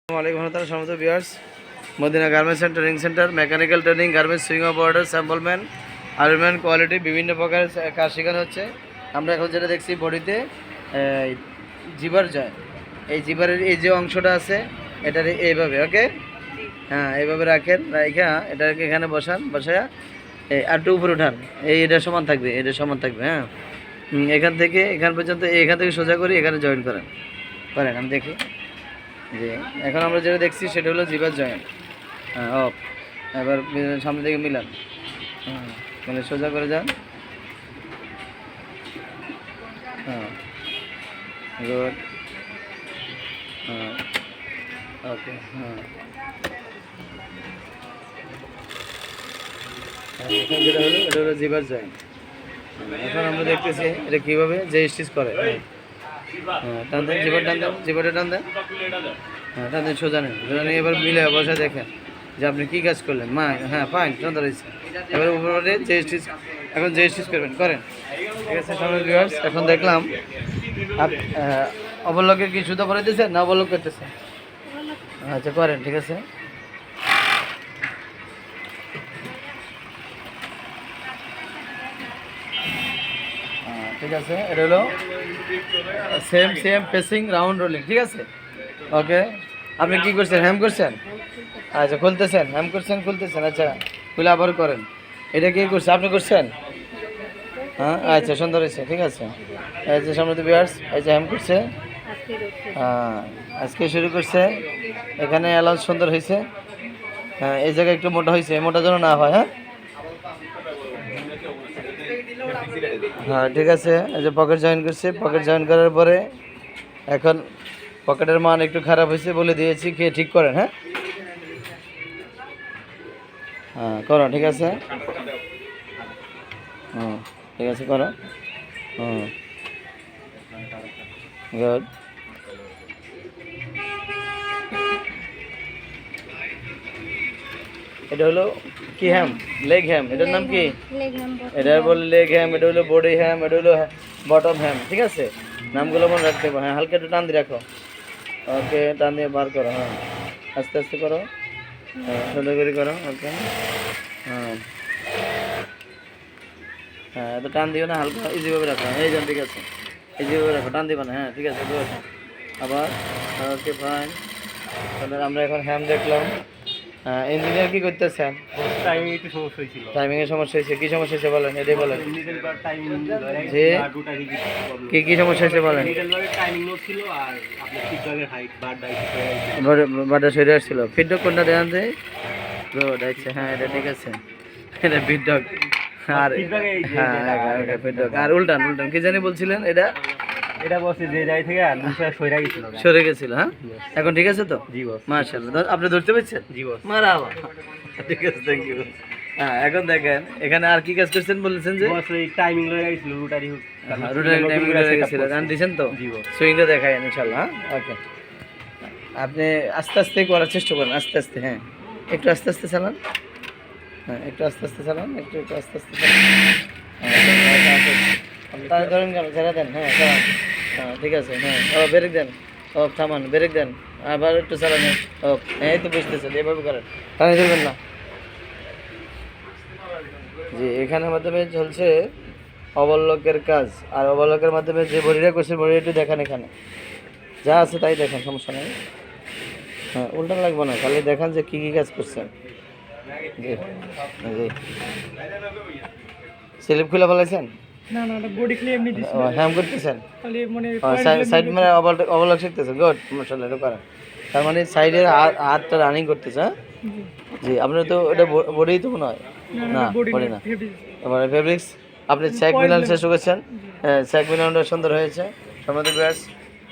সমস্ত viewers, Madina garments and training centre, mechanical training, garments, sewing operator, sampleman, armyman, quality বিভিন্ন প্রকারের কাজ শেখানো হচ্ছে। আমরা এখন যেটা দেখছি বডিতে জিবার জয়েন্ট, এই জিবারের এই যে অংশটা আছে এটার এইভাবে ওকে, হ্যাঁ এইভাবে রাখেন, রাইখা এটাকে এখানে বসান, বসায়া আর একটু উপরে উঠান, এটা সমান থাকবে, এটা সমান থাকবে। হ্যাঁ, এখান থেকে এখান পর্যন্ত, এখান থেকে সোজা করে এখানে জয়েন করেন, আমি দেখি যে এখন আমরা যেটা দেখছি সেটা হলো জিবার জয়েন্ট। হ্যাঁ অফ, এবার সামনে থেকে মিলান, হ্যাঁ মানে সোজা করে যান। হ্যাঁ গুড, হ্যাঁ ওকে, হ্যাঁ এখন যেটা হলো এটা হলো জিবার জয়েন্ট। এখন আমরা দেখতেছি এটা কীভাবে যে স্টিচ করে। হ্যাঁ টান দেন, জিবার টান দেন, জিবারটা টান দেন, হ্যাঁ টান দেন, সোজা নেন, সোজা নিয়ে এবার মিলে বসে দেখেন যে আপনি কী কাজ করলেন। হ্যাঁ ফাইন, সুন্দর হয়েছে। এবার উপরে যে স্টিচ, এখন যে স্টিচ করবেন করেন, ঠিক আছে। সামনে ভিউয়ার্স, এখন দেখলাম অবলকে কি সুতো পরে দিয়েছেন না অবলক করতেছেন? আচ্ছা করেন, ঠিক আছে। ঠিক আছে, এটা হলো সেম ফেসিং রাউন্ড রোলিং, ঠিক আছে ওকে। আপনি কি করছেন, হ্যাম করছেন? আচ্ছা খুলতেছেন, হ্যাম করছেন, খুলতেছেন, আচ্ছা খুলে আবার করেন। এটা কে করছে, আপনি করছেন? হ্যাঁ আচ্ছা সুন্দর হয়েছে, ঠিক আছে। এই যে সামনে ভিউয়ার্স, এই যে হ্যাম করছে, হ্যাঁ আজকে শুরু করছে। এখানে অ্যালাউন্স সুন্দর হয়েছে। হ্যাঁ এই জায়গায় একটু মোটা হয়েছে, মোটা যেন না হয়। হ্যাঁ হ্যাঁ ঠিক আছে। এই যে পকেট জয়েন করছে, পকেট জয়েন করার পরে এখন পকেটের মান একটু খারাপ হয়েছে বলে দিয়েছি, খেয়ে ঠিক করেন। হ্যাঁ হ্যাঁ করো, ঠিক আছে। হুম ঠিক আছে করো। হুম গুড। এটা হলো কি হ্যাম, লেগ হ্যাম, এটার নাম কি? এটা বলে লেগ হ্যাম, এটা হলো বডি হ্যাম, এটা হলো বটম হ্যাম, ঠিক আছে। নামগুলো মনে রাখতে হবে। হ্যাঁ হালকা একটু টান দিয়ে রাখো, ওকে টান দিয়ে বার করো। হ্যাঁ আস্তে আস্তে করো, হ্যাঁ সুন্দর করে করো, ওকে। হ্যাঁ হ্যাঁ এত টান দিও না, হালকা ইজিভাবে রাখো, এই যান, ঠিক আছে ইজিভাবে রাখো, টান দিবা না। হ্যাঁ ঠিক আছে গুড। আবার ওকে ফাইন। তাহলে আমরা এখন হ্যাম দেখলাম। ইঞ্জিনিয়ার কি করতেছেন? টাইমিং একটু সমস্যা হয়েছিল। টাইমিংয়ের সমস্যা হয়েছে, কী সমস্যা হয়েছে বলেন, এটাই বলেন যে কী সমস্যা হয়েছে বলেন। বারটা সরে আসছিল, ফিডব্যাক কোনটা দেওয়া যায়? গুড, আচ্ছা হ্যাঁ এটা ঠিক আছে, এটা ফিডব্যাক। আর হ্যাঁ ফিডব্যাক, আর উল্টান কি জানি বলছিলেন, এটা বসে যে জায়গা থেকে সরে গেছিল। হ্যাঁ এখন ঠিক আছে তো? জি বস। মাশাআল্লাহ, আপনি ধরতে পেরেছেন? জি বস। মারহাবা, ঠিক আছে, থ্যাংক ইউ। হ্যাঁ এখন দেখেন এখানে আর কি কাজ করছেন বলেছেন যে বস এই টাইমিং লয়ে গেছিল, রোটারি টাইমিং হয়ে গেছিল, গান দিয়েছেন তো? জি বস। সুইংটা দেখায় ইনশাআল্লাহ। হ্যাঁ ওকে, আপনি আস্তে আস্তে করার চেষ্টা করেন, আস্তে আস্তে। হ্যাঁ একটু আস্তে আস্তে চালান, হ্যাঁ একটু আস্তে আস্তে চালান, একটু আস্তে আস্তে চালান। হ্যাঁ ধরেন কেন, ছেড়ে দেন। হ্যাঁ চালান, হ্যাঁ ঠিক আছে। হ্যাঁ ব্রেক দেন, থামান, ব্রেক দেন, আবার একটু চালান। এই তো বুঝতেছেন, এভাবে করেন, টানি ধরবেন না। জি এখানের মাধ্যমে চলছে অবলকের কাজ, আর অবলকের মাধ্যমে যে বডিটা করছে বডিটা একটু দেখান, এখানে যা আছে তাই দেখান, সমস্যা নেই। হ্যাঁ উল্টান লাগবে না, খালি দেখান যে কী কী কাজ করছেন। জি জি স্লিপ খুলে ফেলাইছেন? না না, বডি ক্লিয়ার এমনি দিছি, হ্যাম করতেছেন, খালি মানে সাইড মানে অবলক শিখতেছেন। গুড, মাশাআল্লাহ, এটা করেন। তার মানে সাইডের হাতটা রানিং করতেছে। হ্যাঁ জি আপনার তো এটা বডি তো মনে হয় না, বডি না, মানে ফেব্রিক্স। আপনি স্যাক মিলান শেষ করেছেন, স্যাক মিলানটা সুন্দর হয়েছে। সম্মানিত ভিউয়ার্স,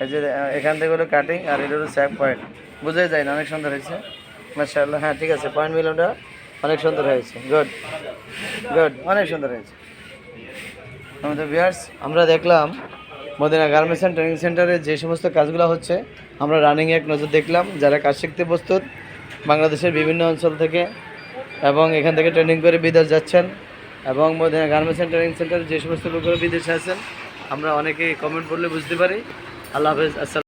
এই যে এখান থেকে হলো কাটিং, আর এটা হলো স্যাক পয়েন্ট, বোঝাই যায় না, অনেক সুন্দর হয়েছে মাশাআল্লাহ। হ্যাঁ ঠিক আছে, পয়েন্ট মিলানটা অনেক সুন্দর হয়েছে। গুড গুড, অনেক সুন্দর হয়েছে। আমাদের ভিউয়ার্স, আমরা দেখলাম মদিনা গার্মেন্টস অ্যান্ড ট্রেনিং সেন্টারে যে সমস্ত কাজগুলো হচ্ছে, আমরা রানিং এক নজর দেখলাম। যারা কাজ শিখতে প্রস্তুত বাংলাদেশের বিভিন্ন অঞ্চল থেকে, এবং এখান থেকে ট্রেনিং করে বিদেশ যাচ্ছেন, এবং মদিনা গার্মেন্টস অ্যান্ড ট্রেনিং সেন্টারে যে সমস্ত লোকরা বিদেশে আছেন, আমরা অনেকেই কমেন্ট করলে বুঝতে পারি। আল্লাহ হাফেজ, আসসালাম।